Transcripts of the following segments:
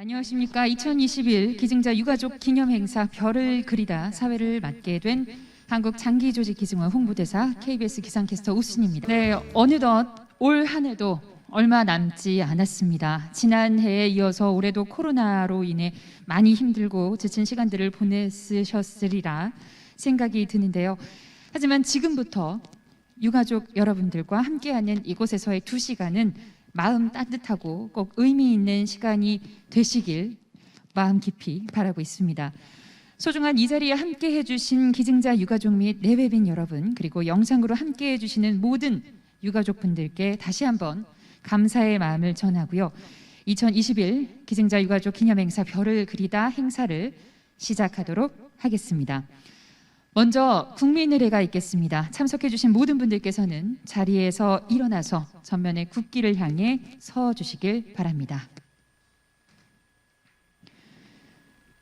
안녕하십니까. 2021 기증자 유가족 기념행사 별을 그리다 사회를 맡게 된 한국장기조직기증원 홍보대사 KBS 기상캐스터 우순입니다. 네, 어느덧 올 한 해도 얼마 남지 않았습니다. 지난해에 이어서 올해도 코로나로 인해 많이 힘들고 지친 시간들을 보내셨으리라 생각이 드는데요. 하지만 지금부터 유가족 여러분들과 함께하는 이곳에서의 2시간은 마음 따뜻하고 꼭 의미 있는 시간이 되시길 마음 깊이 바라고 있습니다. 소중한 이 자리에 함께해 주신 기증자 유가족 및 내외빈 여러분, 그리고 영상으로 함께해 주시는 모든 유가족분들께 다시 한번 감사의 마음을 전하고요. 2021 기증자 유가족 기념행사 별을 그리다 행사를 시작하도록 하겠습니다. 먼저 국민의례가 있겠습니다. 참석해 주신 모든 분들께서는 자리에서 일어나서 전면의 국기를 향해 서 주시길 바랍니다.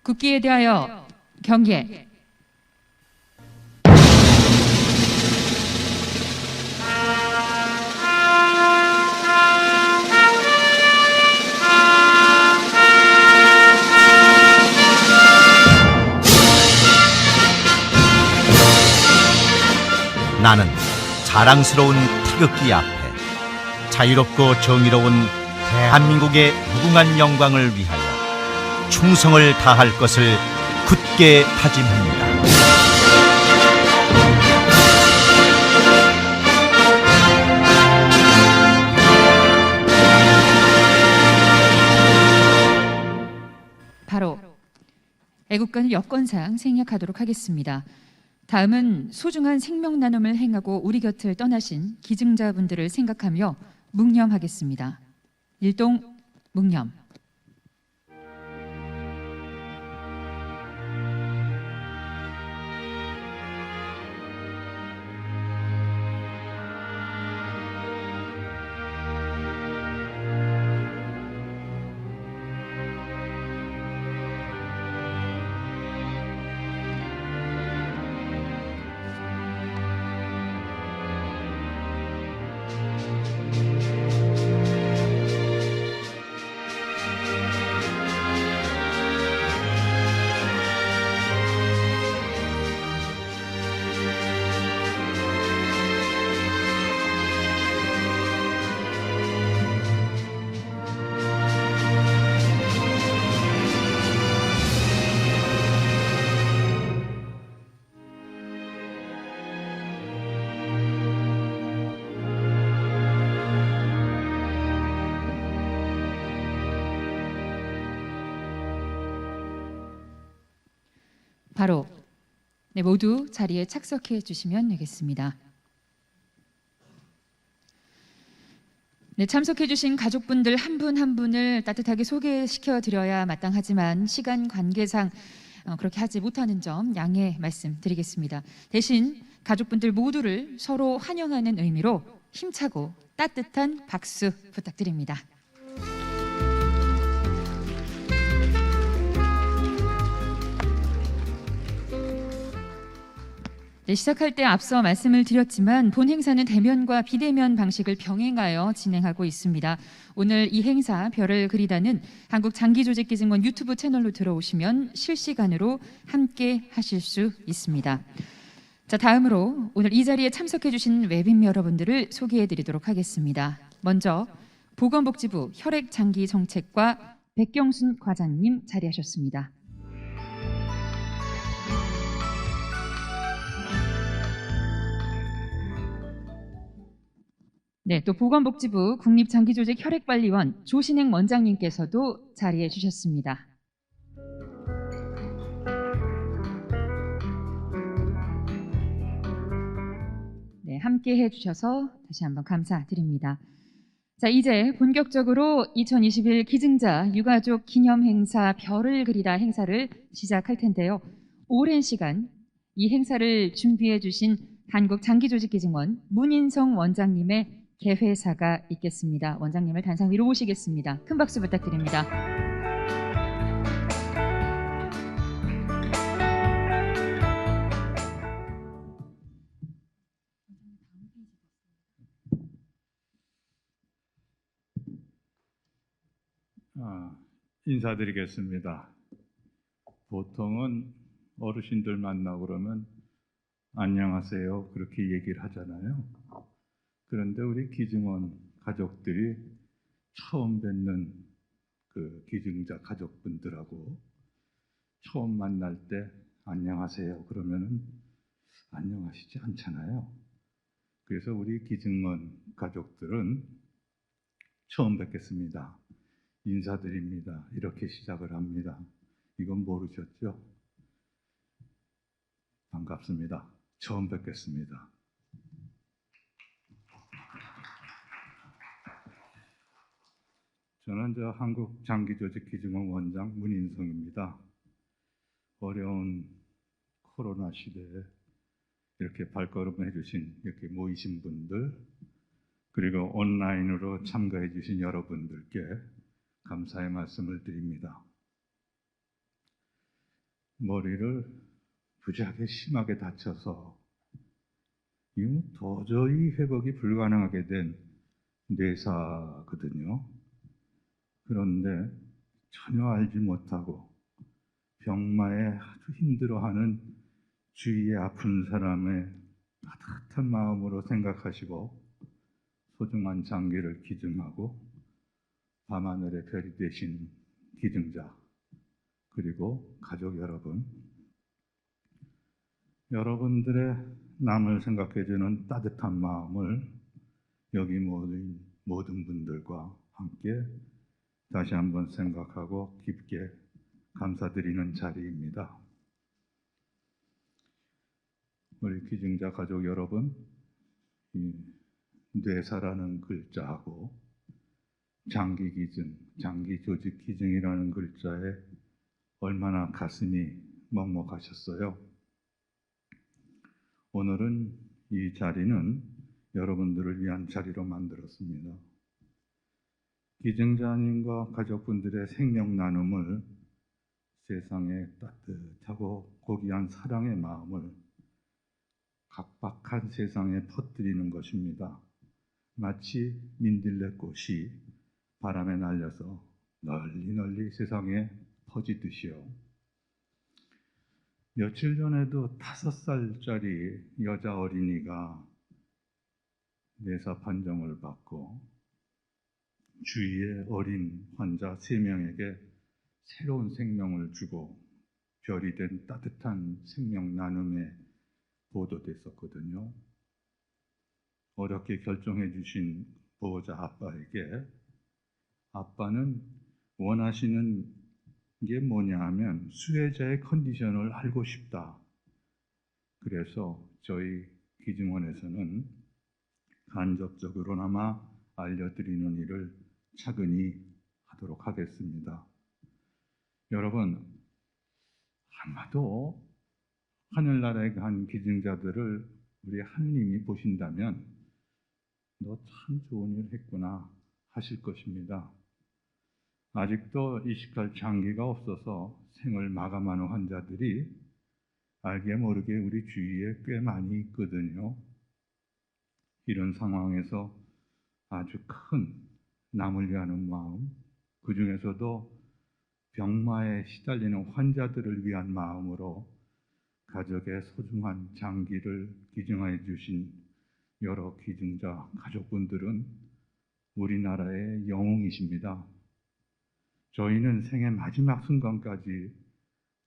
국기에 대하여 경례. 나는 자랑스러운 태극기 앞에 자유롭고 정의로운 대한민국의 무궁한 영광을 위하여 충성을 다할 것을 굳게 다짐합니다. 바로 애국가는 여건상 생략하도록 하겠습니다. 다음은 소중한 생명 나눔을 행하고 우리 곁을 떠나신 기증자분들을 생각하며 묵념하겠습니다. 일동 묵념. 바로 모두 자리에 착석해 주시면 되겠습니다. 참석해 주신 가족분들 한 분 한 분을 따뜻하게 소개시켜 드려야 마땅하지만 시간 관계상 그렇게 하지 못하는 점 양해 말씀드리겠습니다. 대신 가족분들 모두를 서로 환영하는 의미로 힘차고 따뜻한 박수 부탁드립니다. 시작할 때 앞서 말씀을 드렸지만 본 행사는 대면과 비대면 방식을 병행하여 진행하고 있습니다. 오늘 이 행사 별을 그리다는 한국장기조직기증원 유튜브 채널로 들어오시면 실시간으로 함께 하실 수 있습니다. 자, 다음으로 오늘 이 자리에 참석해 주신 외빈 여러분들을 소개해 드리도록 하겠습니다. 먼저 보건복지부 혈액장기정책과 백경순 과장님 자리하셨습니다. 네, 또 보건복지부 국립장기조직 혈액관리원 조신행 원장님께서도 자리해 주셨습니다. 네, 함께 해주셔서 다시 한번 감사드립니다. 자, 이제 본격적으로 2021 기증자 유가족 기념행사 별을 그리다 행사를 시작할 텐데요. 오랜 시간 이 행사를 준비해 주신 한국장기조직기증원 문인성 원장님의 개회사가 있겠습니다. 원장님을 단상 위로 모시겠습니다. 큰 박수 부탁드립니다. 인사드리겠습니다. 보통은 어르신들 만나고 그러면 안녕하세요 그렇게 얘기를 하잖아요. 그런데 우리 기증원 가족들이 처음 뵙는 그 기증자 가족분들하고 처음 만날 때 안녕하세요 그러면은 안녕하시지 않잖아요. 그래서 우리 기증원 가족들은 처음 뵙겠습니다. 인사드립니다. 이렇게 시작을 합니다. 이건 모르셨죠? 반갑습니다. 처음 뵙겠습니다. 저는 한국장기조직기증원 원장 문인성입니다. 어려운 코로나 시대에 이렇게 발걸음해 주신 이렇게 모이신 분들, 그리고 온라인으로 참가해 주신 여러분들께 감사의 말씀을 드립니다. 머리를 부작하게 심하게 다쳐서 도저히 회복이 불가능하게 된 뇌사거든요. 그런데 전혀 알지 못하고 병마에 아주 힘들어하는 주위에 아픈 사람의 따뜻한 마음으로 생각하시고 소중한 장기를 기증하고 밤하늘의 별이 되신 기증자, 그리고 가족 여러분, 여러분들의 남을 생각해주는 따뜻한 마음을 여기 모든 분들과 함께 다시 한번 생각하고 깊게 감사드리는 자리입니다. 우리 기증자 가족 여러분, 이 뇌사라는 글자하고 장기기증, 장기조직기증이라는 글자에 얼마나 가슴이 먹먹하셨어요? 오늘은 이 자리는 여러분들을 위한 자리로 만들었습니다. 기증자님과 가족분들의 생명 나눔을 세상에 따뜻하고 고귀한 사랑의 마음을 각박한 세상에 퍼뜨리는 것입니다. 마치 민들레꽃이 바람에 날려서 널리 세상에 퍼지듯이요. 며칠 전에도 5살짜리 여자 어린이가 뇌사 판정을 받고 주위의 어린 환자 3명에게 새로운 생명을 주고 별이 된 따뜻한 생명 나눔에 보도됐었거든요. 어렵게 결정해 주신 보호자 아빠에게 아빠는 원하시는 게 뭐냐 하면 수혜자의 컨디션을 알고 싶다. 그래서 저희 기증원에서는 간접적으로나마 알려드리는 일을 차근히 하도록 하겠습니다. 여러분, 아마도 하늘나라에 간 기증자들을 우리 하느님이 보신다면 너 참 좋은 일 했구나 하실 것입니다. 아직도 이식할 장기가 없어서 생을 마감하는 환자들이 알게 모르게 우리 주위에 꽤 많이 있거든요. 이런 상황에서 아주 큰 남을 위하는 마음, 그 중에서도 병마에 시달리는 환자들을 위한 마음으로 가족의 소중한 장기를 기증해 주신 여러 기증자 가족분들은 우리나라의 영웅이십니다. 저희는 생의 마지막 순간까지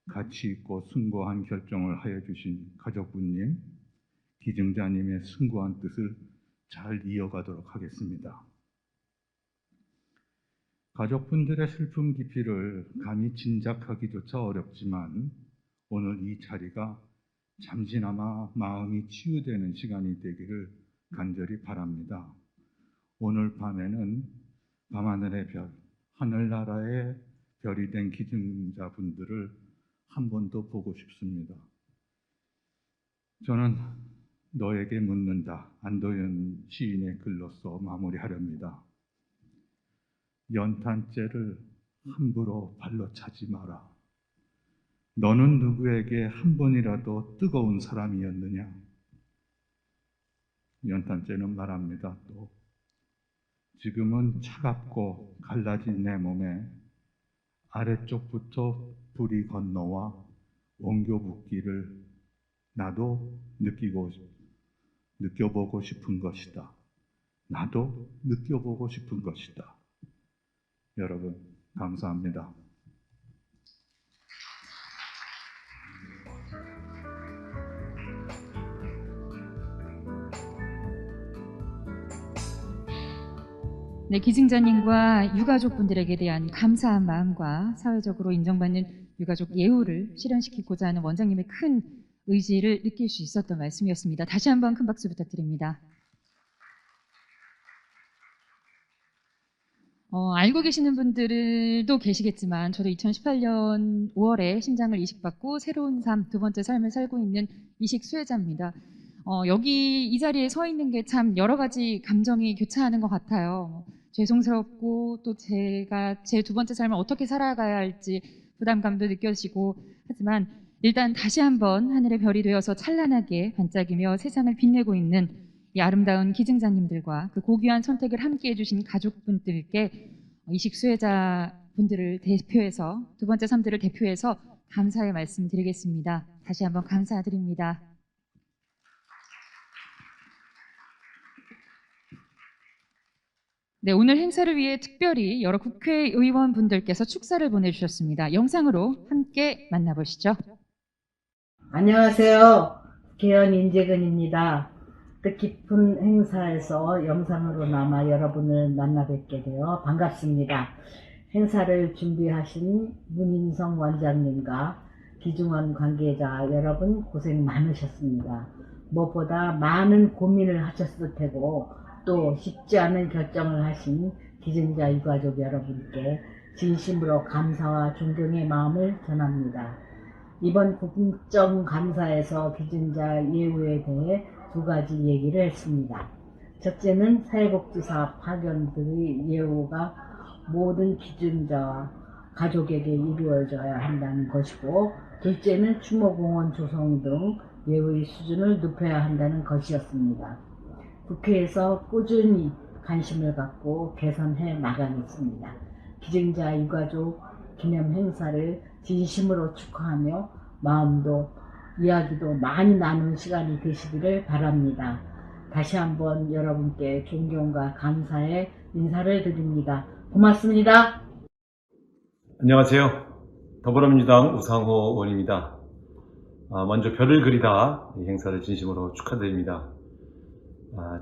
가치 있고 숭고한 결정을 하여 주신 가족분님, 기증자님의 숭고한 뜻을 잘 이어가도록 하겠습니다. 가족분들의 슬픔 깊이를 감히 짐작하기조차 어렵지만 오늘 이 자리가 잠시나마 마음이 치유되는 시간이 되기를 간절히 바랍니다. 오늘 밤에는 밤하늘의 별, 하늘나라의 별이 된 기증자분들을 한 번 더 보고 싶습니다. 저는 너에게 묻는다. 안도현 시인의 글로써 마무리하렵니다. 연탄재를 함부로 발로 차지 마라. 너는 누구에게 한 번이라도 뜨거운 사람이었느냐? 연탄재는 말합니다. 또 지금은 차갑고 갈라진 내 몸에 아래쪽부터 불이 건너와 옮겨 붙기를 나도 느껴보고 싶은 것이다. 나도 느껴보고 싶은 것이다. 여러분, 감사합니다. 네, 기증자님과 유가족분들에게 대한 감사한 마음과 사회적으로 인정받는 유가족 예우를 실현시키고자 하는 원장님의 큰 의지를 느낄 수 있었던 말씀이었습니다. 다시 한번 큰 박수 부탁드립니다. 알고 계시는 분들도 계시겠지만 저도 2018년 5월에 심장을 이식받고 새로운 삶, 두 번째 삶을 살고 있는 이식 수혜자입니다. 여기 이 자리에 서 있는 게 참 여러 가지 감정이 교차하는 것 같아요. 죄송스럽고 또 제가 제 두 번째 삶을 어떻게 살아가야 할지 부담감도 느껴지고 하지만 일단 다시 한번 하늘의 별이 되어서 찬란하게 반짝이며 세상을 빛내고 있는 이 아름다운 기증자님들과 그 고귀한 선택을 함께 해주신 가족분들께 이식 수혜자 분들을 대표해서 두 번째 삶들을 대표해서 감사의 말씀 드리겠습니다. 다시 한번 감사드립니다. 네, 오늘 행사를 위해 특별히 여러 국회의원분들께서 축사를 보내주셨습니다. 영상으로 함께 만나보시죠. 안녕하세요. 국회의원 인재근입니다. 뜻깊은 행사에서 영상으로나마 여러분을 만나 뵙게 되어 반갑습니다. 행사를 준비하신 문인성 원장님과 기증원 관계자 여러분 고생 많으셨습니다. 무엇보다 많은 고민을 하셨을 테고 또 쉽지 않은 결정을 하신 기증자 유가족 여러분께 진심으로 감사와 존경의 마음을 전합니다. 이번 국정감사에서 기증자 예우에 대해 두 가지 얘기를 했습니다. 첫째는 사회복지사 파견들의 예우가 모든 기증자와 가족에게 이루어져야 한다는 것이고, 둘째는 추모공원 조성 등 예우의 수준을 높여야 한다는 것이었습니다. 국회에서 꾸준히 관심을 갖고 개선해 나가겠습니다. 기증자 유가족 기념 행사를 진심으로 축하하며 마음도 이야기도 많이 나누는 시간이 되시기를 바랍니다. 다시 한번 여러분께 존경과 감사의 인사를 드립니다. 고맙습니다. 안녕하세요. 더불어민주당 우상호 의원입니다. 먼저 별을 그리다 이 행사를 진심으로 축하드립니다.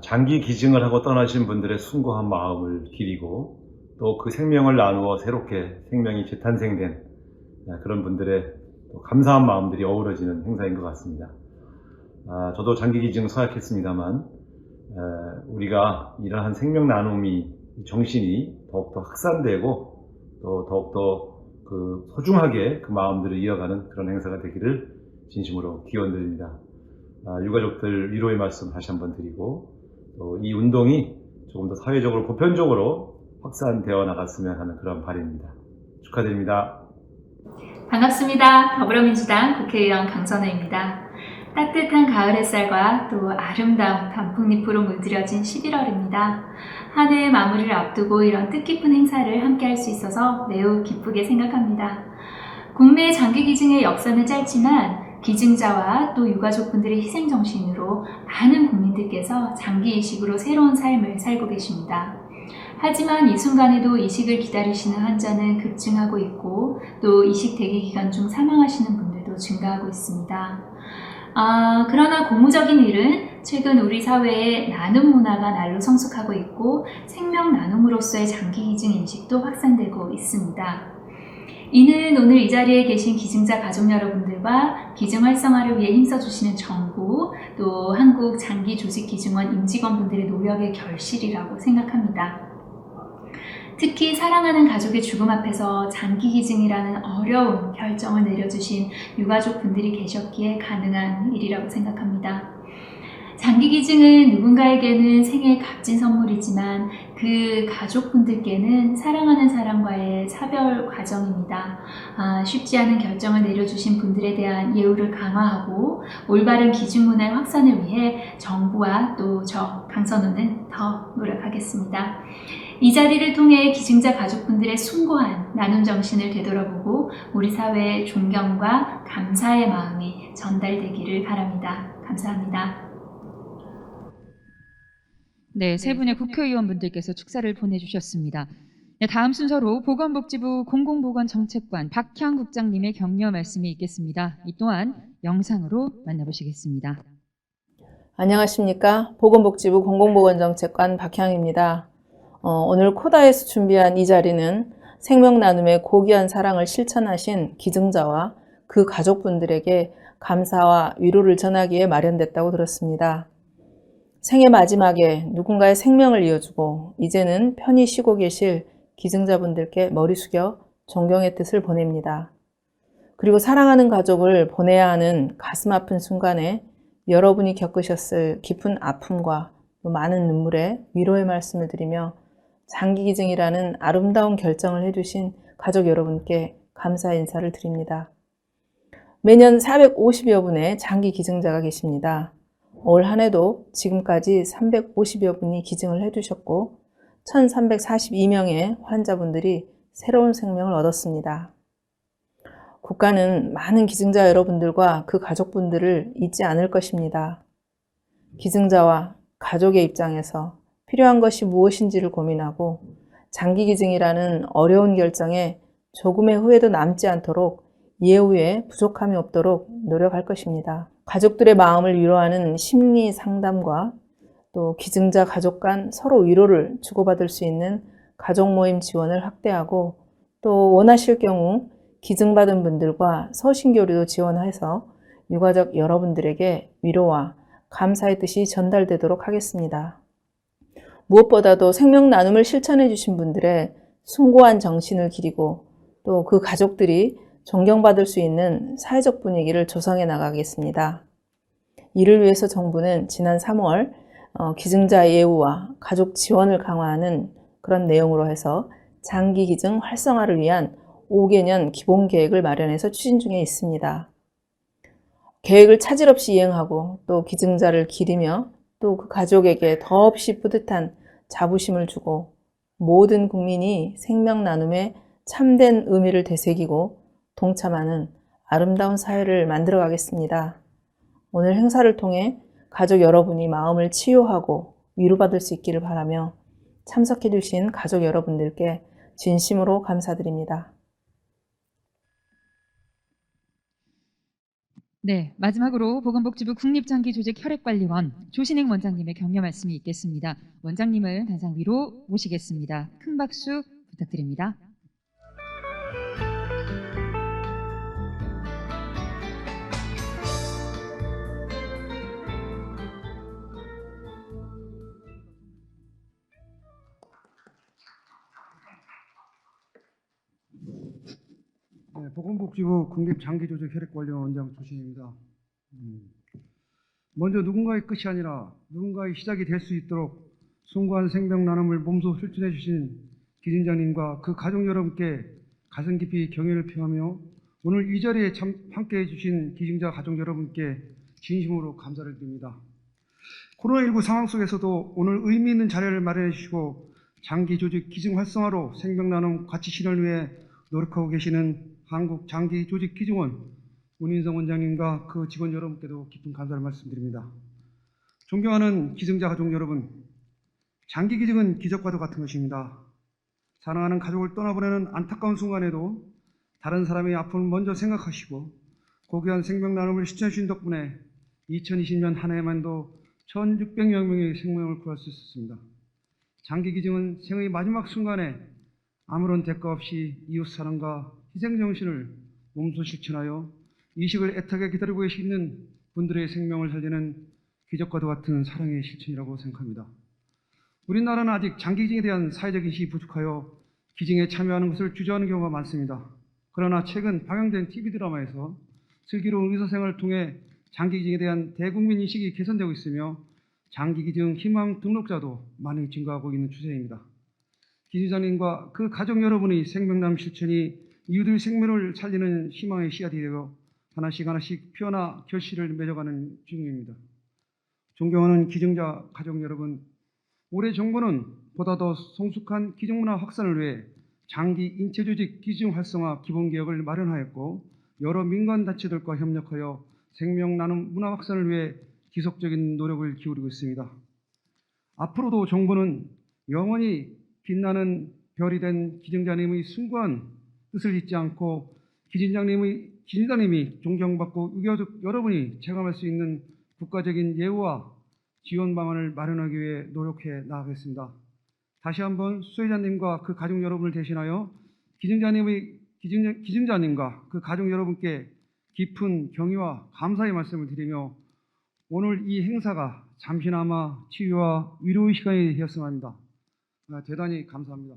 장기 기증을 하고 떠나신 분들의 숭고한 마음을 기리고 또 그 생명을 나누어 새롭게 생명이 재탄생된 그런 분들의 감사한 마음들이 어우러지는 행사인 것 같습니다. 저도 장기 기증 서약했습니다만 우리가 이러한 생명 나눔이 정신이 더욱더 확산되고 또 더욱더 소중하게 그 마음들을 이어가는 그런 행사가 되기를 진심으로 기원드립니다. 유가족들 위로의 말씀 다시 한번 드리고 또 이 운동이 조금 더 사회적으로 보편적으로 확산되어 나갔으면 하는 그런 바람입니다. 축하드립니다. 반갑습니다. 더불어민주당 국회의원 강선우입니다. 따뜻한 가을 햇살과 또 아름다운 단풍잎으로 물들여진 11월입니다. 한 해의 마무리를 앞두고 이런 뜻깊은 행사를 함께 할 수 있어서 매우 기쁘게 생각합니다. 국내 장기 기증의 역사는 짧지만 기증자와 또 유가족분들의 희생정신으로 많은 국민들께서 장기 이식으로 새로운 삶을 살고 계십니다. 하지만 이 순간에도 이식을 기다리시는 환자는 급증하고 있고 또 이식 대기 기간 중 사망하시는 분들도 증가하고 있습니다. 그러나 고무적인 일은 최근 우리 사회에 나눔 문화가 날로 성숙하고 있고 생명 나눔으로서의 장기 기증 인식도 확산되고 있습니다. 이는 오늘 이 자리에 계신 기증자 가족 여러분들과 기증 활성화를 위해 힘써주시는 정부 또 한국장기조직기증원 임직원분들의 노력의 결실이라고 생각합니다. 특히 사랑하는 가족의 죽음 앞에서 장기 기증이라는 어려운 결정을 내려주신 유가족 분들이 계셨기에 가능한 일이라고 생각합니다. 장기 기증은 누군가에게는 생애 값진 선물이지만 그 가족분들께는 사랑하는 사람과의 사별 과정입니다. 쉽지 않은 결정을 내려주신 분들에 대한 예우를 강화하고 올바른 기증 문화의 확산을 위해 정부와 또 저 강선우는 더 노력하겠습니다. 이 자리를 통해 기증자 가족분들의 숭고한 나눔 정신을 되돌아보고 우리 사회의 존경과 감사의 마음이 전달되기를 바랍니다. 감사합니다. 네, 세 분의 국회의원분들께서 축사를 보내주셨습니다. 네, 다음 순서로 보건복지부 공공보건정책관 박향 국장님의 격려 말씀이 있겠습니다. 이 또한 영상으로 만나보시겠습니다. 안녕하십니까. 보건복지부 공공보건정책관 박향입니다. 오늘 코다에서 준비한 이 자리는 생명나눔의 고귀한 사랑을 실천하신 기증자와 그 가족분들에게 감사와 위로를 전하기에 마련됐다고 들었습니다. 생애 마지막에 누군가의 생명을 이어주고 이제는 편히 쉬고 계실 기증자분들께 머리 숙여 존경의 뜻을 보냅니다. 그리고 사랑하는 가족을 보내야 하는 가슴 아픈 순간에 여러분이 겪으셨을 깊은 아픔과 많은 눈물에 위로의 말씀을 드리며 장기기증이라는 아름다운 결정을 해주신 가족 여러분께 감사 인사를 드립니다. 매년 450여 분의 장기 기증자가 계십니다. 올 한 해도 지금까지 350여 분이 기증을 해주셨고 1342명의 환자분들이 새로운 생명을 얻었습니다. 국가는 많은 기증자 여러분들과 그 가족분들을 잊지 않을 것입니다. 기증자와 가족의 입장에서 필요한 것이 무엇인지를 고민하고 장기기증이라는 어려운 결정에 조금의 후회도 남지 않도록 이후에 부족함이 없도록 노력할 것입니다. 가족들의 마음을 위로하는 심리 상담과 또 기증자 가족 간 서로 위로를 주고받을 수 있는 가족 모임 지원을 확대하고 또 원하실 경우 기증받은 분들과 서신교류도 지원해서 유가족 여러분들에게 위로와 감사의 뜻이 전달되도록 하겠습니다. 무엇보다도 생명 나눔을 실천해 주신 분들의 숭고한 정신을 기리고 또 그 가족들이 존경받을 수 있는 사회적 분위기를 조성해 나가겠습니다. 이를 위해서 정부는 지난 3월 기증자 예우와 가족 지원을 강화하는 그런 내용으로 해서 장기 기증 활성화를 위한 5개년 기본 계획을 마련해서 추진 중에 있습니다. 계획을 차질 없이 이행하고 또 기증자를 기리며 또 그 가족에게 더없이 뿌듯한 자부심을 주고 모든 국민이 생명 나눔의 참된 의미를 되새기고 동참하는 아름다운 사회를 만들어 가겠습니다. 오늘 행사를 통해 가족 여러분이 마음을 치유하고 위로받을 수 있기를 바라며 참석해 주신 가족 여러분들께 진심으로 감사드립니다. 네, 마지막으로 보건복지부 국립장기조직혈액관리원 조신행 원장님의 격려 말씀이 있겠습니다. 원장님을 단상 위로 모시겠습니다. 큰 박수 부탁드립니다. 네, 보건복지부 국립장기조직혈액관리원 원장 조신입니다. 먼저 누군가의 끝이 아니라 누군가의 시작이 될 수 있도록 숭고한 생명 나눔을 몸소 실천해 주신 기증자님과 그 가족 여러분께 가슴 깊이 경의를 표하며 오늘 이 자리에 함께해 주신 기증자 가족 여러분께 진심으로 감사를 드립니다. 코로나19 상황 속에서도 오늘 의미 있는 자리를 마련해 주시고 장기조직 기증 활성화로 생명 나눔 가치 실현을 위해 노력하고 계시는 한국장기조직기증원 문인성 원장님과 그 직원 여러분께도 깊은 감사를 말씀드립니다. 존경하는 기증자 가족 여러분, 장기기증은 기적과도 같은 것입니다. 사랑하는 가족을 떠나보내는 안타까운 순간에도 다른 사람의 아픔을 먼저 생각하시고 고귀한 생명 나눔을 실천해 주신 덕분에 2020년 한 해만도 1600여 명의 생명을 구할 수 있었습니다. 장기기증은 생의 마지막 순간에 아무런 대가 없이 이웃사랑과 희생정신을 몸소 실천하여 이식을 애타게 기다리고 계시는 분들의 생명을 살리는 기적과도 같은 사랑의 실천이라고 생각합니다. 우리나라는 아직 장기기증에 대한 사회적 인식이 부족하여 기증에 참여하는 것을 주저하는 경우가 많습니다. 그러나 최근 방영된 TV 드라마에서 슬기로운 의사생활을 통해 장기기증에 대한 대국민 인식이 개선되고 있으며 장기기증 희망 등록자도 많이 증가하고 있는 추세입니다. 기증자님과 그 가족 여러분의 생명나눔 실천이 이웃의 생명을 살리는 희망의 씨앗이 되어 하나씩 피어나 결실을 맺어가는 중입니다. 존경하는 기증자 가족 여러분, 올해 정부는 보다 더 성숙한 기증문화 확산을 위해 장기 인체조직 기증 활성화 기본계획을 마련하였고 여러 민간단체들과 협력하여 생명나눔 문화 확산을 위해 지속적인 노력을 기울이고 있습니다. 앞으로도 정부는 영원히 빛나는 별이 된 기증자님의 숭고한 뜻을 잊지 않고 기증자님이 존경받고 유가족 여러분이 체감할 수 있는 국가적인 예우와 지원 방안을 마련하기 위해 노력해 나가겠습니다. 다시 한번 수혜자님과 그 가족 여러분을 대신하여 기증자님과 그 가족 여러분께 깊은 경의와 감사의 말씀을 드리며 오늘 이 행사가 잠시나마 치유와 위로의 시간이 되었으면 합니다. 대단히 감사합니다.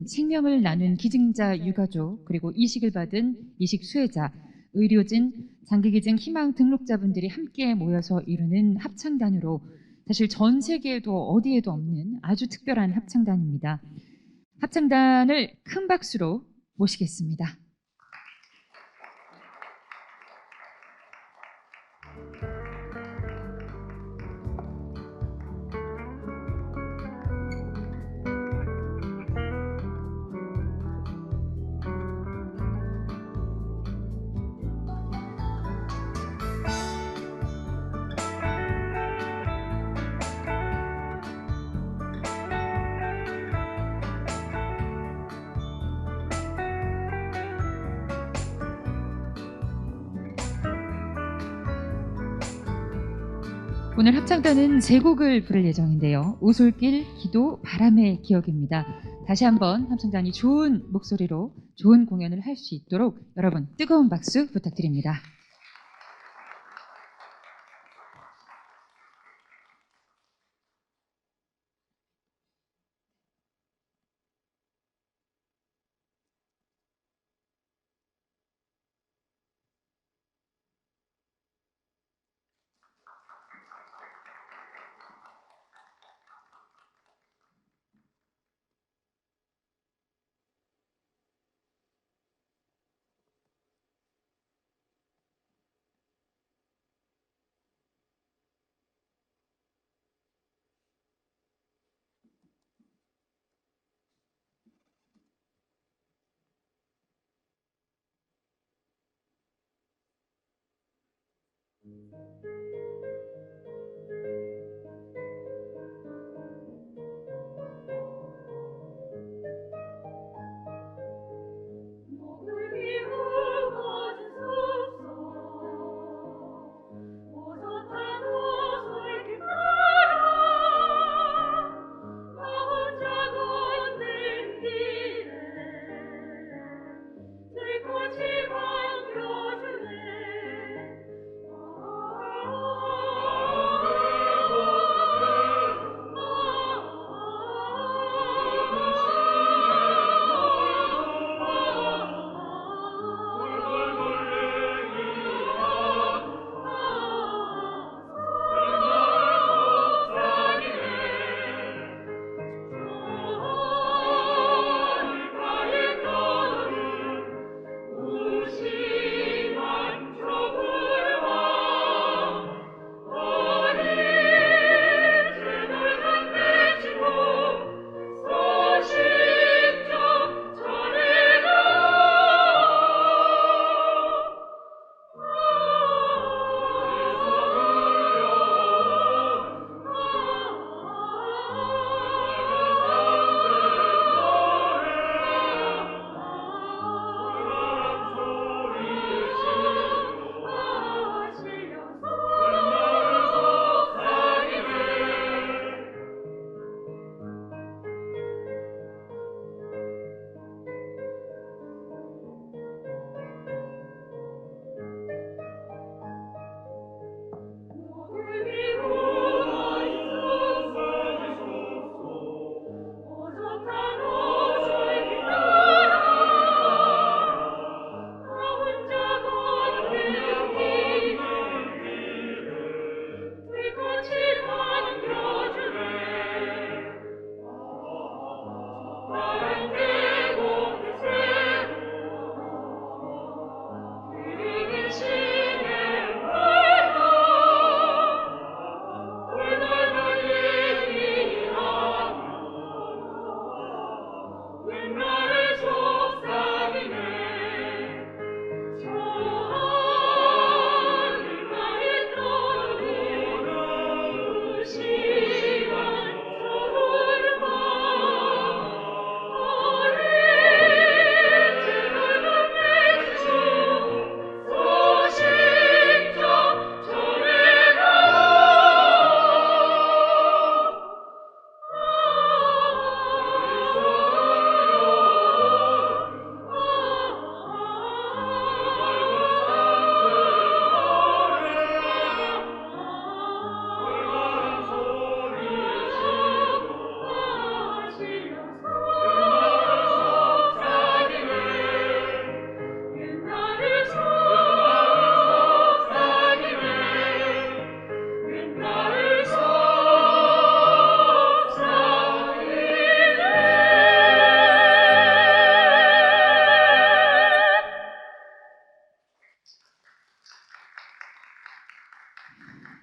생명을 나눈 기증자 유가족, 그리고 이식을 받은 이식 수혜자, 의료진, 장기기증 희망 등록자분들이 함께 모여서 이루는 합창단으로 사실 전 세계에도 어디에도 없는 아주 특별한 합창단입니다. 합창단을 큰 박수로 모시겠습니다. 오늘 합창단은 세 곡을 부를 예정인데요. 오솔길, 기도, 바람의 기억입니다. 다시 한번 합창단이 좋은 목소리로 좋은 공연을 할 수 있도록 여러분 뜨거운 박수 부탁드립니다.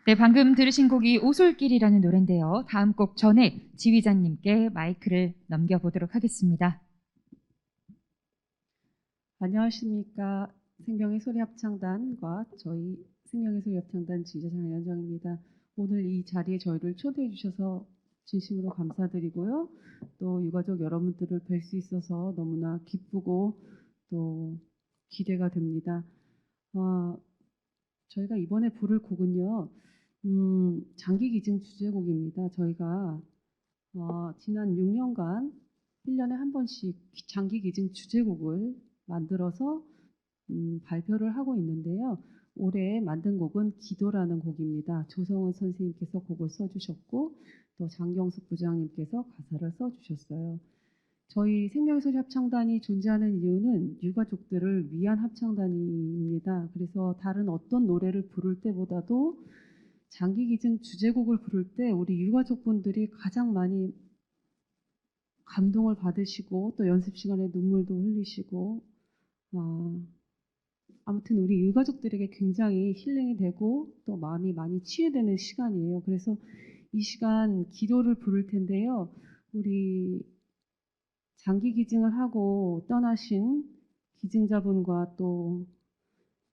네, 방금 들으신 곡이 오솔길이라는 노래인데요. 다음 곡 전에 지휘자님께 마이크를 넘겨보도록 하겠습니다. 안녕하십니까. 생명의 소리 합창단과 저희 생명의 소리 합창단 지휘자 장현정입니다. 오늘 이 자리에 저희를 초대해 주셔서 진심으로 감사드리고요. 또 유가족 여러분들을 뵐 수 있어서 너무나 기쁘고 또 기대가 됩니다. 저희가 이번에 부를 곡은요. 장기기증 주제곡입니다. 저희가 지난 6년간 1년에 한 번씩 장기기증 주제곡을 만들어서 발표를 하고 있는데요. 올해 만든 곡은 기도라는 곡입니다. 조성은 선생님께서 곡을 써주셨고 또 장경숙 부장님께서 가사를 써주셨어요. 저희 생명의 소리 합창단이 존재하는 이유는 유가족들을 위한 합창단입니다. 그래서 다른 어떤 노래를 부를 때보다도 장기기증 주제곡을 부를 때 우리 유가족분들이 가장 많이 감동을 받으시고 또 연습 시간에 눈물도 흘리시고 아무튼 우리 유가족들에게 굉장히 힐링이 되고 또 마음이 많이 치유되는 시간이에요. 그래서 이 시간 기도를 부를 텐데요. 우리 장기기증을 하고 떠나신 기증자분과 또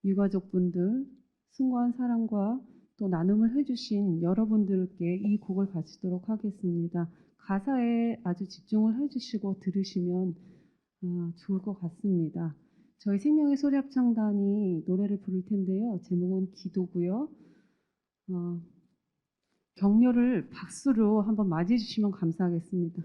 유가족분들, 숭고한 사랑과 또 나눔을 해주신 여러분들께 이 곡을 바치도록 하겠습니다. 가사에 아주 집중을 해주시고 들으시면 좋을 것 같습니다. 저희 생명의 소리 합창단이 노래를 부를 텐데요. 제목은 기도고요. 격려를 박수로 한번 맞이해 주시면 감사하겠습니다.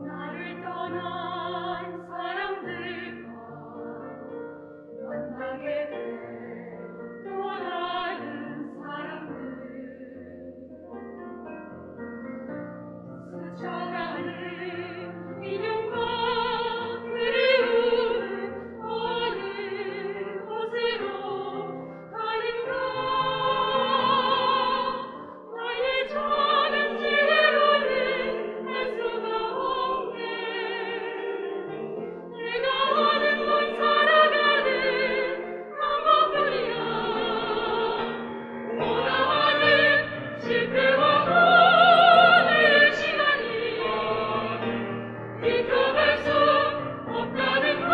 나를 떠난 사람들과 만나게 된 또 다른 사람들 스쳐가는 인연과 그리움은 어느 곳으로 가는가 나의 작은 지혜로는 알 수가 없네 내가 아는 건 살아가는 방법뿐이야 오나하는 실패와 오늘의 시간이 비켜갈 수 없다는 걸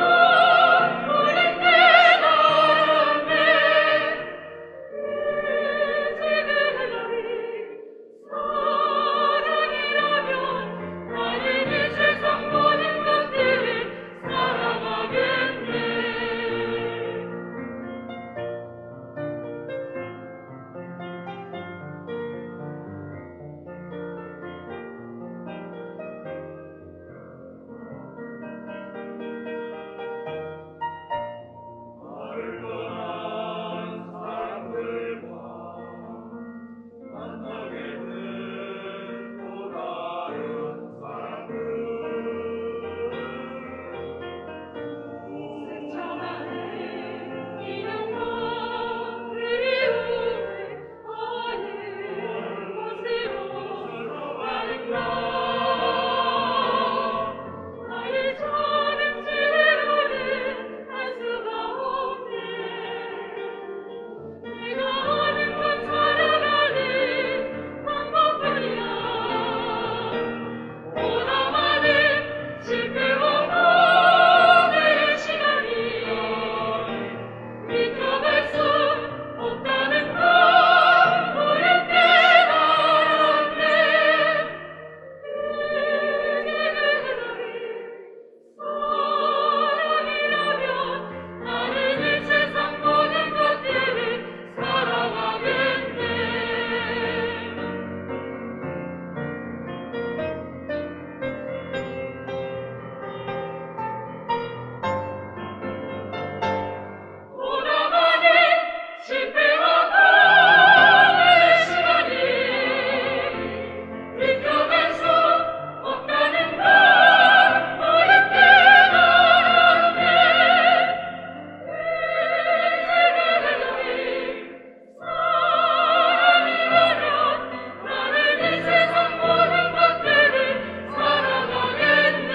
우린 깨달았네 사랑이라면 나는 이 세상 모든 것들을 사랑하겠네 나를 떠난 사람들과 만나게 된 또 다른 사람들 스쳐가는 인연과 그리움을 어느 곳으로 가는가 나의 작은 지혜로는 알 수가 없네 내가 아는 건 살아가는 방법뿐이야 오나마는 실패와 오늘의 시간이 비켜갈 수 없다는 걸 우린 깨달았네 사랑이라면 나는 이 세상 모든 것들을 사랑하겠네 오나마는 실패와 오늘의 시간이 비켜갈 수 없다는 걸 우린 깨달았네 사랑이라면 나는 이 세상 모든 것들을 사랑하겠네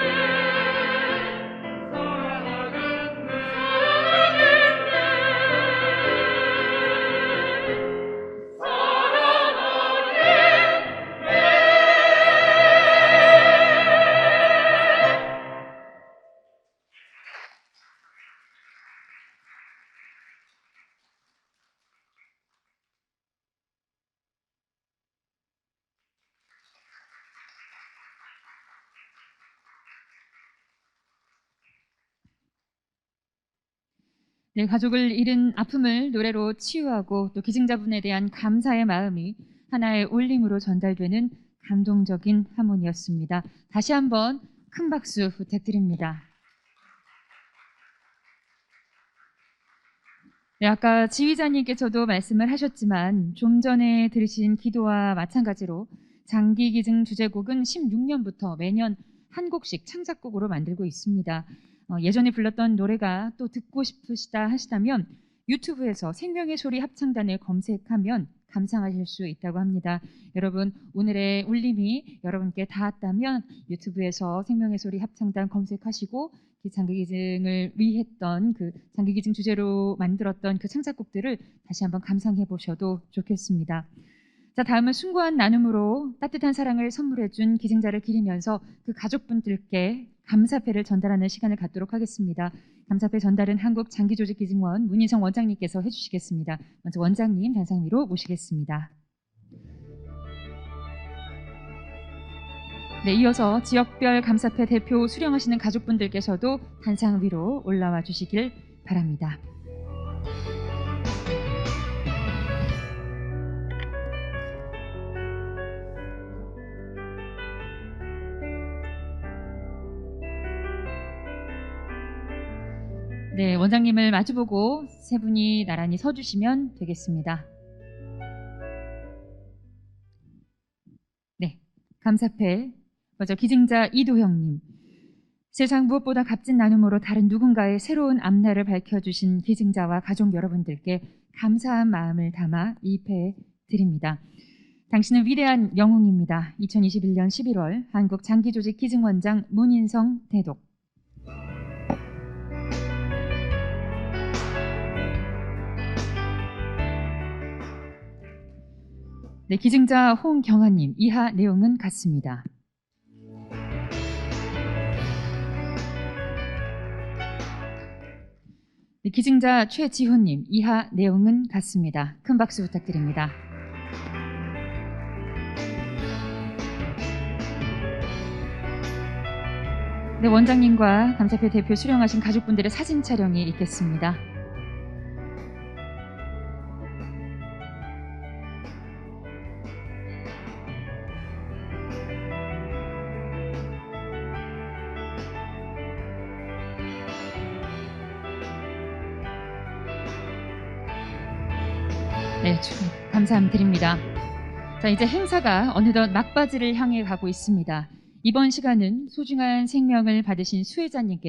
네, 가족을 잃은 아픔을 노래로 치유하고 또 기증자분에 대한 감사의 마음이 하나의 울림으로 전달되는 감동적인 하모니였습니다. 다시 한번 큰 박수 부탁드립니다. 네, 아까 지휘자님께서도 말씀을 하셨지만 좀 전에 들으신 기도와 마찬가지로 장기기증 주제곡은 16년부터 매년 한 곡씩 창작곡으로 만들고 있습니다. 예전에 불렀던 노래가 또 듣고 싶으시다 하시다면 유튜브에서 생명의 소리 합창단을 검색하면 감상하실 수 있다고 합니다. 여러분, 오늘의 울림이 여러분께 닿았다면 유튜브에서 생명의 소리 합창단 검색하시고 장기기증을 위했던 그 장기기증 주제로 만들었던 그 창작곡들을 다시 한번 감상해 보셔도 좋겠습니다. 자, 다음은 숭고한 나눔으로 따뜻한 사랑을 선물해준 기증자를 기리면서 그 가족분들께 감사패를 전달하는 시간을 갖도록 하겠습니다. 감사패 전달은 한국장기조직기증원 문희성 원장님께서 해주시겠습니다. 먼저 원장님 단상 위로 모시겠습니다. 네, 이어서 지역별 감사패 대표 수령하시는 가족분들께서도 단상 위로 올라와 주시길 바랍니다. 네, 원장님을 마주보고 세 분이 나란히 서주시면 되겠습니다. 네, 감사패 먼저 기증자 이도형님. 세상 무엇보다 값진 나눔으로 다른 누군가의 새로운 앞날을 밝혀주신 기증자와 가족 여러분들께 감사한 마음을 담아 이 패 드립니다. 당신은 위대한 영웅입니다. 2021년 11월 한국장기조직 기증원장 문인성 대독. 네, 기증자 홍경아님, 이하 내용은 같습니다. 네, 기증자 최지훈님, 이하 내용은 같습니다. 큰 박수 부탁드립니다. 네, 원장님과 감사패 대표 수령하신 가족분들의 사진 촬영이 있겠습니다. 네, 감사드립니다. 자, 이제 행사가 어느덧 막바지를 향해 가고 있습니다. 이번 시간은 소중한 생명을 받으신 수혜자님의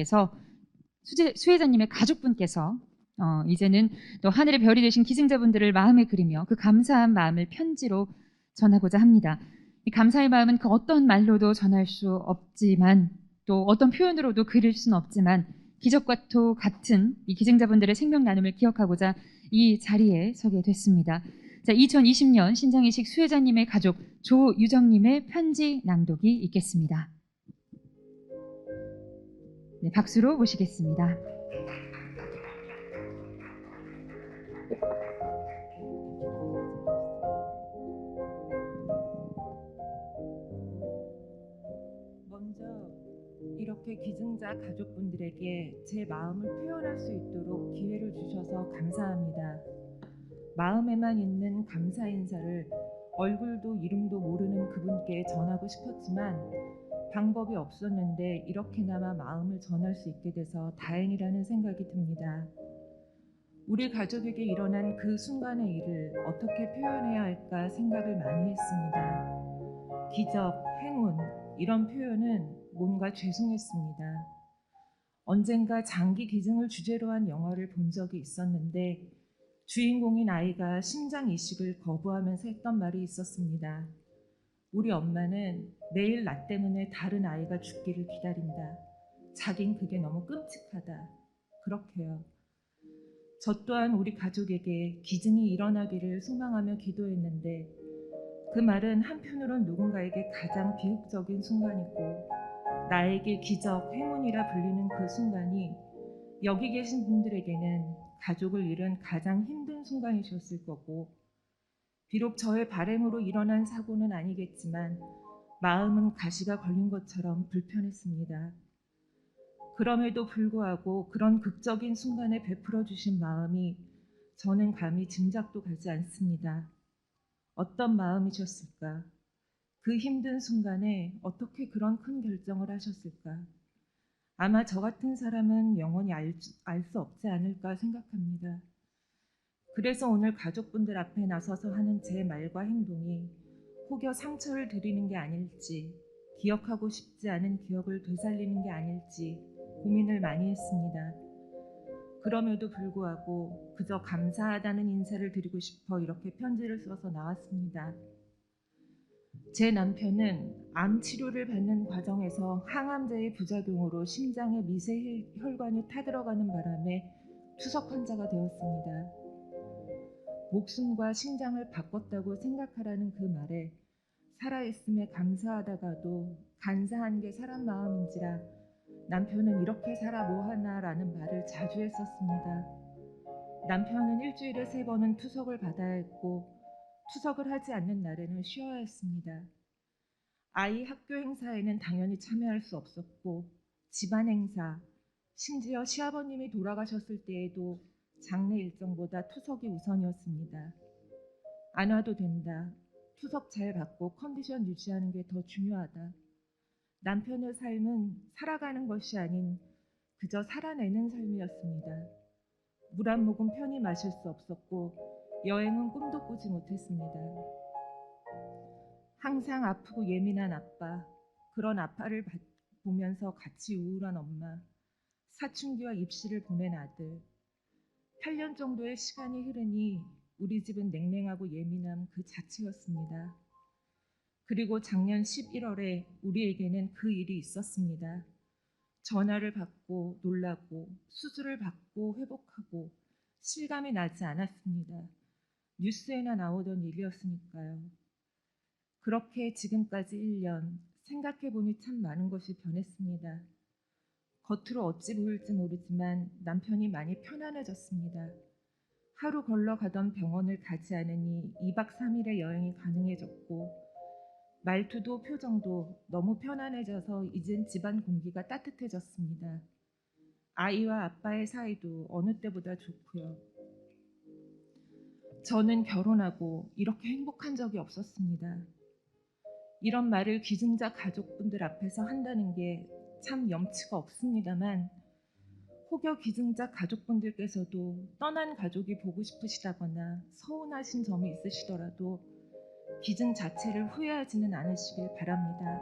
가족분께서 이제는 또 하늘의 별이 되신 기증자분들을 마음에 그리며 그 감사한 마음을 편지로 전하고자 합니다. 이 감사의 마음은 그 어떤 말로도 전할 수 없지만 또 어떤 표현으로도 그릴 수는 없지만 기적과도 같은 이 기증자분들의 생명 나눔을 기억하고자 이 자리에 서게 됐습니다. 자, 2020년 신장이식 수혜자님의 가족 조유정님의 편지 낭독이 있겠습니다. 네, 박수로 모시겠습니다. 먼저 이렇게 기증자 가족분들에게 제 마음을 표현할 수 있도록 기회를 주셔서 감사합니다. 마음에만 있는 감사 인사를 얼굴도 이름도 모르는 그분께 전하고 싶었지만 방법이 없었는데 이렇게나마 마음을 전할 수 있게 돼서 다행이라는 생각이 듭니다. 우리 가족에게 일어난 그 순간의 일을 어떻게 표현해야 할까 생각을 많이 했습니다. 기적, 행운 이런 표현은 뭔가 죄송했습니다. 언젠가 장기 기증을 주제로 한 영화를 본 적이 있었는데 주인공인 아이가 심장 이식을 거부하면서 했던 말이 있었습니다. 우리 엄마는 매일 나 때문에 다른 아이가 죽기를 기다린다. 자긴 그게 너무 끔찍하다. 그렇게요. 저 또한 우리 가족에게 기증이 일어나기를 소망하며 기도했는데 그 말은 한편으론 누군가에게 가장 비극적인 순간이고 나에게 기적, 행운이라 불리는 그 순간이 여기 계신 분들에게는 가족을 잃은 가장 힘든 순간이셨을 거고 비록 저의 바램으로 일어난 사고는 아니겠지만 마음은 가시가 걸린 것처럼 불편했습니다. 그럼에도 불구하고 그런 극적인 순간에 베풀어 주신 마음이 저는 감히 짐작도 가지 않습니다. 어떤 마음이셨을까? 그 힘든 순간에 어떻게 그런 큰 결정을 하셨을까? 아마 저 같은 사람은 영원히 알 수 없지 않을까 생각합니다. 그래서 오늘 가족분들 앞에 나서서 하는 제 말과 행동이 혹여 상처를 드리는 게 아닐지, 기억하고 싶지 않은 기억을 되살리는 게 아닐지 고민을 많이 했습니다. 그럼에도 불구하고 그저 감사하다는 인사를 드리고 싶어 이렇게 편지를 써서 나왔습니다. 제 남편은 암 치료를 받는 과정에서 항암제의 부작용으로 심장에 미세 혈관이 타들어가는 바람에 투석 환자가 되었습니다. 목숨과 심장을 바꿨다고 생각하라는 그 말에 살아있음에 감사하다가도 간사한 게 사람 마음인지라 남편은 이렇게 살아 뭐하나라는 말을 자주 했었습니다. 남편은 일주일에 3번은 투석을 받아야 했고 투석을 하지 않는 날에는 쉬어야 했습니다. 아이 학교 행사에는 당연히 참여할 수 없었고 집안 행사, 심지어 시아버님이 돌아가셨을 때에도 장례 일정보다 투석이 우선이었습니다. 안 와도 된다. 투석 잘 받고 컨디션 유지하는 게 더 중요하다. 남편의 삶은 살아가는 것이 아닌 그저 살아내는 삶이었습니다. 물 한 모금 편히 마실 수 없었고 여행은 꿈도 꾸지 못했습니다. 항상 아프고 예민한 아빠, 그런 아빠를 보면서 같이 우울한 엄마, 사춘기와 입시를 보낸 아들. 8년 정도의 시간이 흐르니 우리 집은 냉랭하고 예민함 그 자체였습니다. 그리고 작년 11월에 우리에게는 그 일이 있었습니다. 전화를 받고 놀라고 수술을 받고 회복하고 실감이 나지 않았습니다. 뉴스에나 나오던 일이었으니까요. 그렇게 지금까지 1년 생각해보니 참 많은 것이 변했습니다. 겉으로 어찌 보일지 모르지만 남편이 많이 편안해졌습니다. 하루 걸러가던 병원을 가지 않으니 2박 3일의 여행이 가능해졌고 말투도 표정도 너무 편안해져서 이젠 집안 공기가 따뜻해졌습니다. 아이와 아빠의 사이도 어느 때보다 좋고요. 저는 결혼하고 이렇게 행복한 적이 없었습니다. 이런 말을 기증자 가족분들 앞에서 한다는 게 참 염치가 없습니다만 혹여 기증자 가족분들께서도 떠난 가족이 보고 싶으시다거나 서운하신 점이 있으시더라도 기증 자체를 후회하지는 않으시길 바랍니다.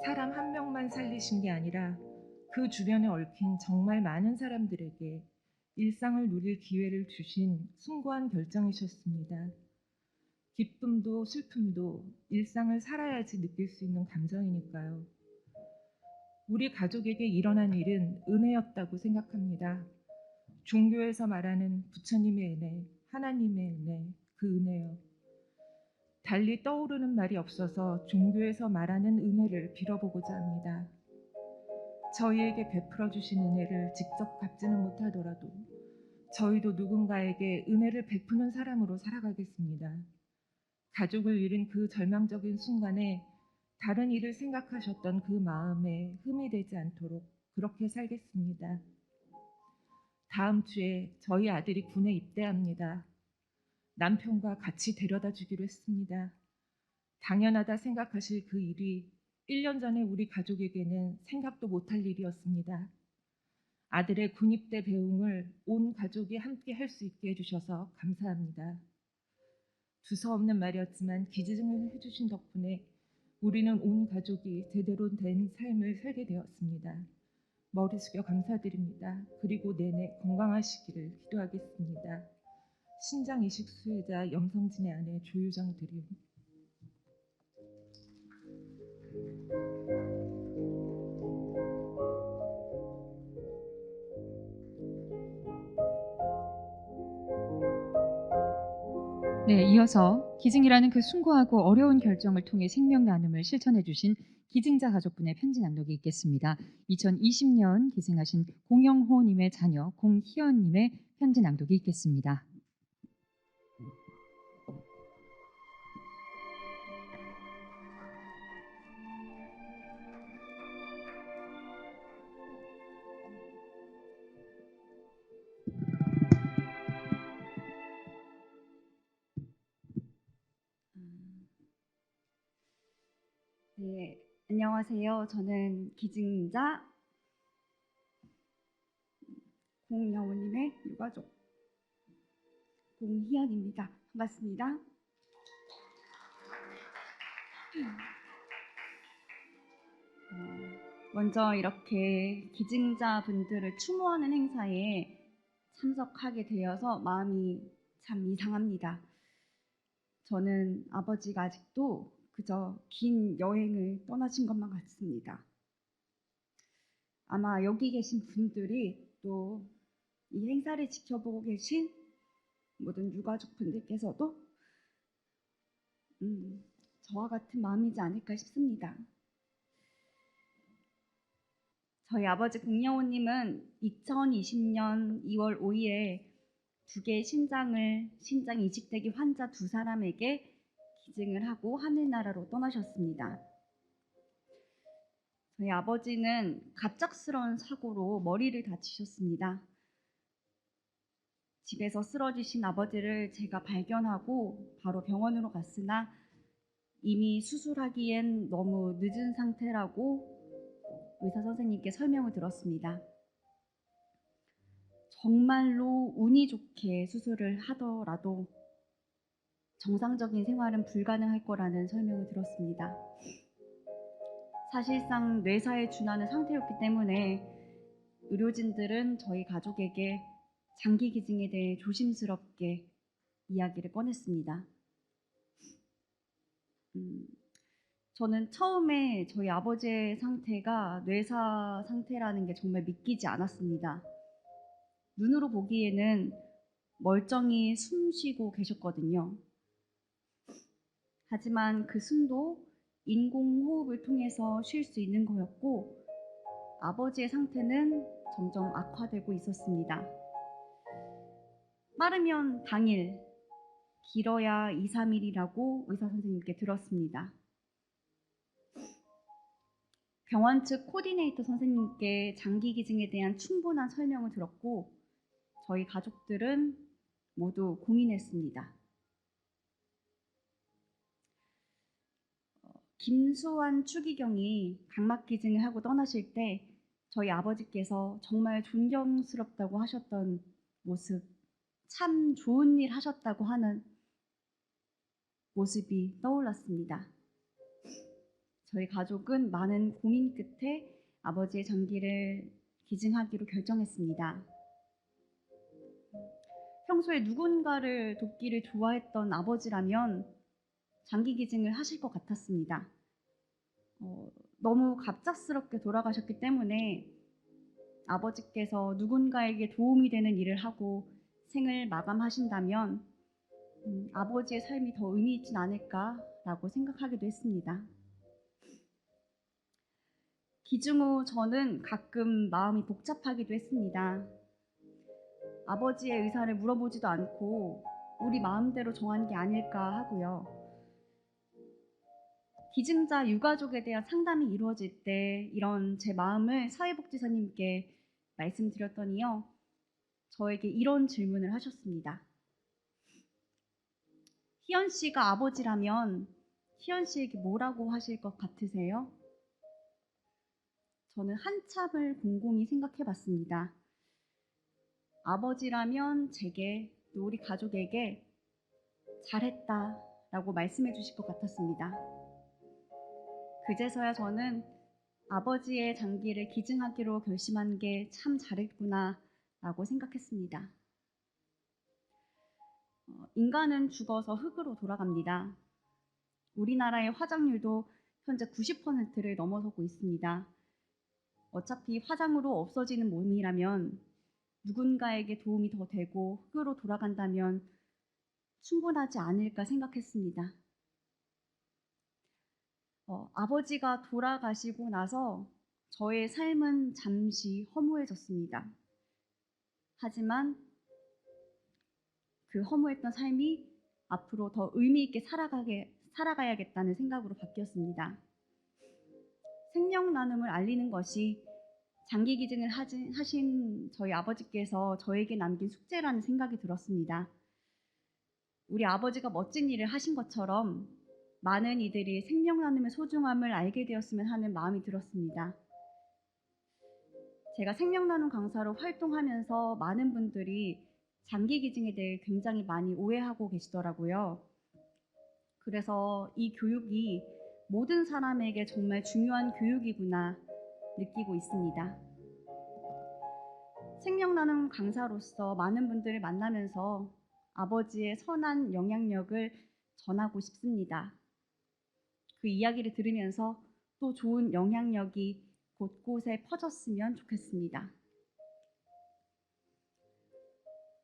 사람 한 명만 살리신 게 아니라 그 주변에 얽힌 정말 많은 사람들에게 일상을 누릴 기회를 주신 숭고한 결정이셨습니다. 기쁨도 슬픔도 일상을 살아야지 느낄 수 있는 감정이니까요. 우리 가족에게 일어난 일은 은혜였다고 생각합니다. 종교에서 말하는 부처님의 은혜, 하나님의 은혜, 그 은혜요. 달리 떠오르는 말이 없어서 종교에서 말하는 은혜를 빌어보고자 합니다. 저희에게 베풀어 주신 은혜를 직접 갚지는 못하더라도 저희도 누군가에게 은혜를 베푸는 사람으로 살아가겠습니다. 가족을 잃은 그 절망적인 순간에 다른 일을 생각하셨던 그 마음에 흠이 되지 않도록 그렇게 살겠습니다. 다음 주에 저희 아들이 군에 입대합니다. 남편과 같이 데려다 주기로 했습니다. 당연하다 생각하실 그 일이 1년 전에 우리 가족에게는 생각도 못할 일이었습니다. 아들의 군입대 배웅을 온 가족이 함께 할 수 있게 해주셔서 감사합니다. 두서없는 말이었지만 기증을 해주신 덕분에 우리는 온 가족이 제대로 된 삶을 살게 되었습니다. 머리 숙여 감사드립니다. 그리고 내내 건강하시기를 기도하겠습니다. 신장 이식 수혜자 염성진의 아내 조유정 드림. 네, 이어서 기증이라는 그 숭고하고 어려운 결정을 통해 생명 나눔을 실천해 주신 기증자 가족분의 편지 낭독이 있겠습니다. 2020년 기증하신 공영호님의 자녀 공희연님의 편지 낭독이 있겠습니다. 네, 안녕하세요. 저는 기증자 공영호님의 유가족 공희연입니다. 반갑습니다. 먼저 이렇게 기증자분들을 추모하는 행사에 참석하게 되어서 마음이 참 이상합니다. 저는 아버지가 아직도 그저 긴 여행을 떠나신 것만 같습니다. 아마 여기 계신 분들이 또 이 행사를 지켜보고 계신 모든 유가족 분들께서도 저와 같은 마음이지 않을까 싶습니다. 저희 아버지 공영호님은 2020년 2월 5일에 2개의 신장 이식되기 환자 2사람에게 기증을 하고 하늘나라로 떠나셨습니다. 저희 아버지는 갑작스러운 사고로 머리를 다치셨습니다. 집에서 쓰러지신 아버지를 제가 발견하고 바로 병원으로 갔으나 이미 수술하기엔 너무 늦은 상태라고 의사 선생님께 설명을 들었습니다. 정말로 운이 좋게 수술을 하더라도 정상적인 생활은 불가능할 거라는 설명을 들었습니다. 사실상 뇌사에 준하는 상태였기 때문에 의료진들은 저희 가족에게 장기 기증에 대해 조심스럽게 이야기를 꺼냈습니다. 저는 처음에 저희 아버지의 상태가 뇌사 상태라는 게 정말 믿기지 않았습니다. 눈으로 보기에는 멀쩡히 숨 쉬고 계셨거든요. 하지만 그 숨도 인공호흡을 통해서 쉴 수 있는 거였고 아버지의 상태는 점점 악화되고 있었습니다. 빠르면 당일, 길어야 2, 3일이라고 의사 선생님께 들었습니다. 병원 측 코디네이터 선생님께 장기 기증에 대한 충분한 설명을 들었고 저희 가족들은 모두 고민했습니다. 김수환 추기경이 각막 기증을 하고 떠나실 때 저희 아버지께서 정말 존경스럽다고 하셨던 모습, 참 좋은 일 하셨다고 하는 모습이 떠올랐습니다. 저희 가족은 많은 고민 끝에 아버지의 장기를 기증하기로 결정했습니다. 평소에 누군가를 돕기를 좋아했던 아버지라면 장기 기증을 하실 것 같았습니다. 너무 갑작스럽게 돌아가셨기 때문에 아버지께서 누군가에게 도움이 되는 일을 하고 생을 마감하신다면 아버지의 삶이 더 의미 있진 않을까라고 생각하기도 했습니다. 기증 후 저는 가끔 마음이 복잡하기도 했습니다. 아버지의 의사를 물어보지도 않고 우리 마음대로 정한 게 아닐까 하고요. 기증자 유가족에 대한 상담이 이루어질 때 이런 제 마음을 사회복지사님께 말씀드렸더니요. 저에게 이런 질문을 하셨습니다. 희연 씨가 아버지라면 희연 씨에게 뭐라고 하실 것 같으세요? 저는 한참을 곰곰이 생각해 봤습니다. 아버지라면 제게 또 우리 가족에게 잘했다 라고 말씀해 주실 것 같았습니다. 그제서야 저는 아버지의 장기를 기증하기로 결심한 게 참 잘했구나 라고 생각했습니다. 인간은 죽어서 흙으로 돌아갑니다. 우리나라의 화장률도 현재 90%를 넘어서고 있습니다. 어차피 화장으로 없어지는 몸이라면 누군가에게 도움이 더 되고 흙으로 돌아간다면 충분하지 않을까 생각했습니다. 아버지가 돌아가시고 나서 저의 삶은 잠시 허무해졌습니다. 하지만 그 허무했던 삶이 앞으로 더 의미 있게 살아가야겠다는 생각으로 바뀌었습니다. 생명 나눔을 알리는 것이 장기 기증을 하신 저희 아버지께서 저에게 남긴 숙제라는 생각이 들었습니다. 우리 아버지가 멋진 일을 하신 것처럼 많은 이들이 생명 나눔의 소중함을 알게 되었으면 하는 마음이 들었습니다. 제가 생명 나눔 강사로 활동하면서 많은 분들이 장기 기증에 대해 굉장히 많이 오해하고 계시더라고요. 그래서 이 교육이 모든 사람에게 정말 중요한 교육이구나 느끼고 있습니다. 생명 나눔 강사로서 많은 분들을 만나면서 아버지의 선한 영향력을 전하고 싶습니다. 그 이야기를 들으면서 또 좋은 영향력이 곳곳에 퍼졌으면 좋겠습니다.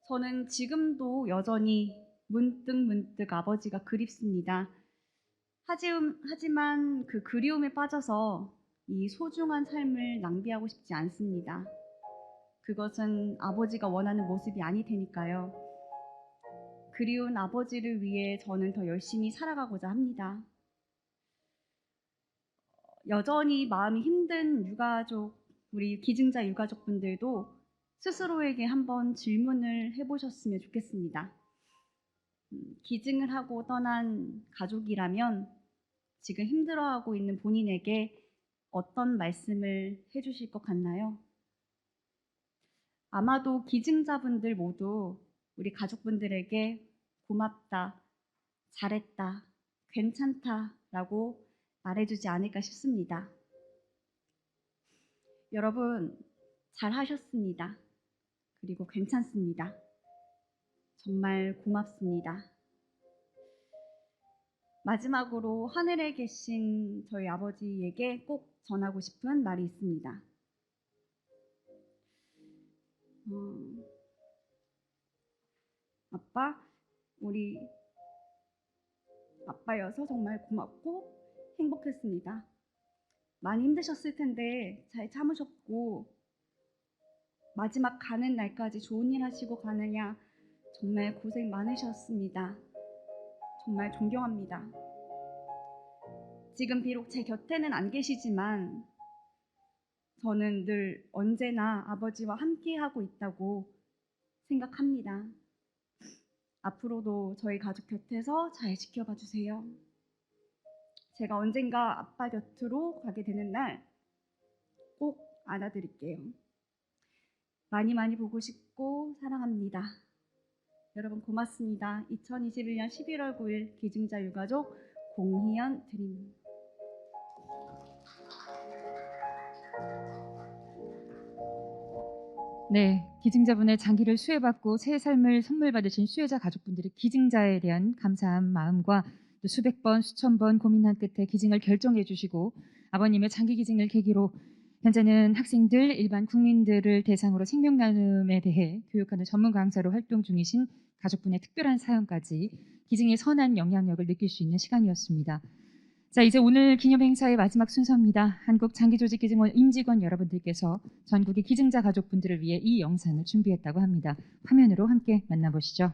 저는 지금도 여전히 문득 아버지가 그립습니다. 하지만 그 그리움에 빠져서 이 소중한 삶을 낭비하고 싶지 않습니다. 그것은 아버지가 원하는 모습이 아닐 테니까요. 그리운 아버지를 위해 저는 더 열심히 살아가고자 합니다. 여전히 마음이 힘든 유가족, 우리 기증자 유가족분들도 스스로에게 한번 질문을 해보셨으면 좋겠습니다. 기증을 하고 떠난 가족이라면 지금 힘들어하고 있는 본인에게 어떤 말씀을 해주실 것 같나요? 아마도 기증자분들 모두 우리 가족분들에게 고맙다, 잘했다, 괜찮다라고 말해주지 않을까 싶습니다. 여러분, 잘하셨습니다. 그리고 괜찮습니다. 정말 고맙습니다. 마지막으로 하늘에 계신 저희 아버지에게 꼭 전하고 싶은 말이 있습니다. 아빠, 우리 아빠여서 정말 고맙고 행복했습니다. 많이 힘드셨을 텐데 잘 참으셨고 마지막 가는 날까지 좋은 일 하시고 가느냐 정말 고생 많으셨습니다. 정말 존경합니다. 지금 비록 제 곁에는 안 계시지만 저는 늘 언제나 아버지와 함께하고 있다고 생각합니다. 앞으로도 저희 가족 곁에서 잘 지켜봐 주세요. 제가 언젠가 아빠 곁으로 가게 되는 날 꼭 안아드릴게요. 많이 많이 보고 싶고 사랑합니다. 여러분 고맙습니다. 2021년 11월 9일 기증자 유가족 공희연 드립니다. 네, 기증자분의 장기를 수혜받고 새 삶을 선물 받으신 수혜자 가족분들의 기증자에 대한 감사한 마음과 또 수백 번, 수천 번 고민한 끝에 기증을 결정해 주시고 아버님의 장기 기증을 계기로 현재는 학생들, 일반 국민들을 대상으로 생명 나눔에 대해 교육하는 전문 강사로 활동 중이신 가족분의 특별한 사연까지 기증의 선한 영향력을 느낄 수 있는 시간이었습니다. 자, 이제 오늘 기념 행사의 마지막 순서입니다. 한국장기조직기증원 임직원 여러분들께서 전국의 기증자 가족분들을 위해 이 영상을 준비했다고 합니다. 화면으로 함께 만나보시죠.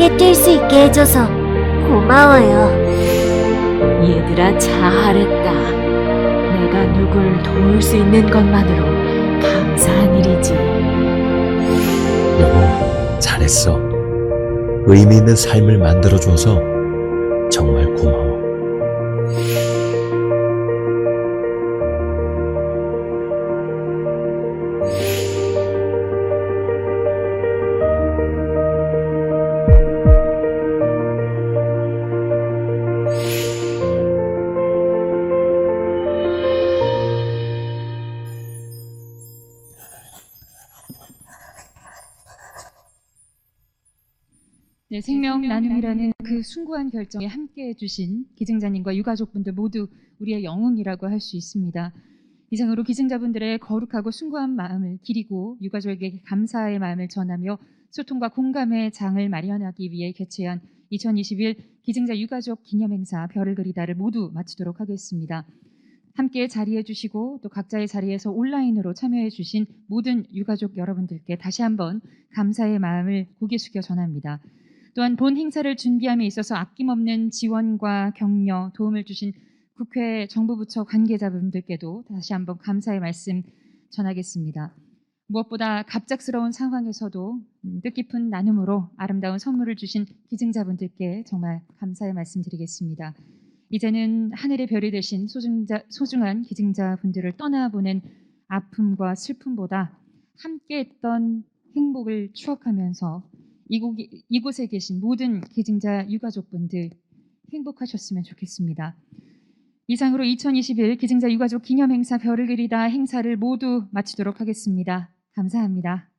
편하게 뛸 수 있게 해줘서 고마워요. 얘들아 잘했다. 내가 누굴 도울 수 있는 것만으로 감사한 일이지. 여보, 잘했어. 의미 있는 삶을 만들어줘서 정말 고마워. 네, 생명 나눔이라는 그 숭고한 결정에 함께해 주신 기증자님과 유가족분들 모두 우리의 영웅이라고 할 수 있습니다. 이상으로 기증자분들의 거룩하고 숭고한 마음을 기리고 유가족에게 감사의 마음을 전하며 소통과 공감의 장을 마련하기 위해 개최한 2021 기증자 유가족 기념행사 별을 그리다를 모두 마치도록 하겠습니다. 함께 자리해 주시고 또 각자의 자리에서 온라인으로 참여해 주신 모든 유가족 여러분들께 다시 한번 감사의 마음을 고개 숙여 전합니다. 또한 본 행사를 준비함에 있어서 아낌없는 지원과 격려, 도움을 주신 국회 정부부처 관계자분들께도 다시 한번 감사의 말씀 전하겠습니다. 무엇보다 갑작스러운 상황에서도 뜻깊은 나눔으로 아름다운 선물을 주신 기증자분들께 정말 감사의 말씀 드리겠습니다. 이제는 하늘의 별이 되신 소중한 기증자분들을 떠나보낸 아픔과 슬픔보다 함께했던 행복을 추억하면서 이곳에 계신 모든 기증자 유가족분들 행복하셨으면 좋겠습니다. 이상으로 2021 기증자 유가족 기념행사 별을 그리다 행사를 모두 마치도록 하겠습니다. 감사합니다.